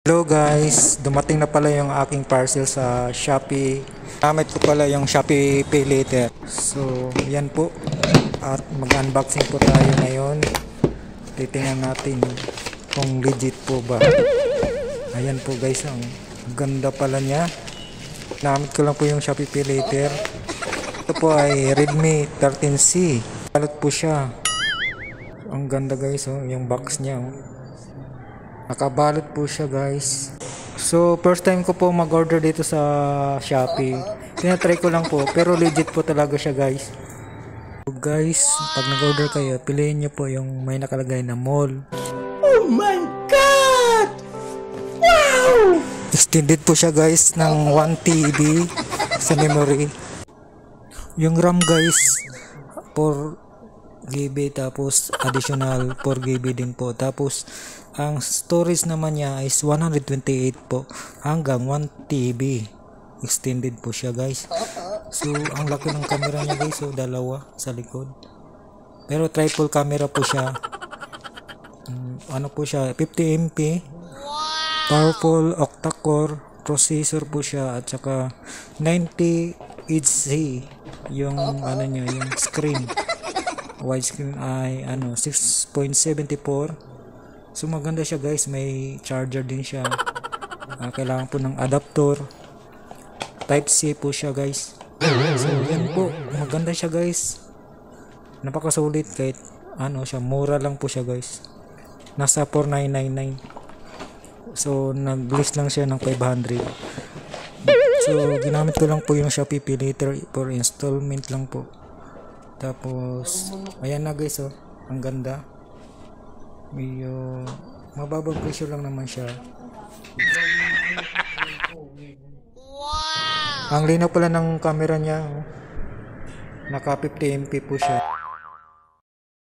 Hello guys, dumating na pala yung aking parcel sa Shopee. Gamit ko pala yung Shopee Pay Later. So, yan po. At mag-unboxing po tayo ngayon. Titingnan natin kung legit po ba. Ayan po guys, ang ganda pala niya. Gamit ko lang po yung Shopee Pay Later. Ito po ay Redmi 13C. Balot po siya. Ang ganda guys, oh, yung box niya. Oh. Nakabalot po siya guys. So first time ko po mag-order dito sa Shopee. Tinatry ko lang po pero legit po talaga siya guys. So guys, pag nag-order kayo, piliin nyo po yung may nakalagay na mall. Oh my God! Wow! Extended po siya guys ng 1 TB sa memory. Yung RAM guys 4 GB tapos additional 4 GB din po. Tapos ang storage naman niya is 128 po hanggang 1 TB. Extended po siya guys. So ang laki ng camera niya guys, so dalawa sa likod. Pero triple camera po siya. Ano po siya, 50 MP. Powerful octa-core processor po siya at saka 90 Hz yung ano niya, yung screen. Widescreen ay 6.74. So maganda siya guys, may charger din siya. Kailangan po ng adapter. Type C po siya guys. So yan po, maganda siya guys. Napakasulit kahit siya, mura lang po siya guys. Nasa 4,999. So nag-list lang siya ng 500. So ginamit ko lang po yung Shopee Pay Later for installment lang po. Tapos ayan na guys, oh, ang ganda. Medyo mababang presyo lang naman siya. Wow! Ang linaw pala ng camera niya, oh. Naka 50 MP po siya.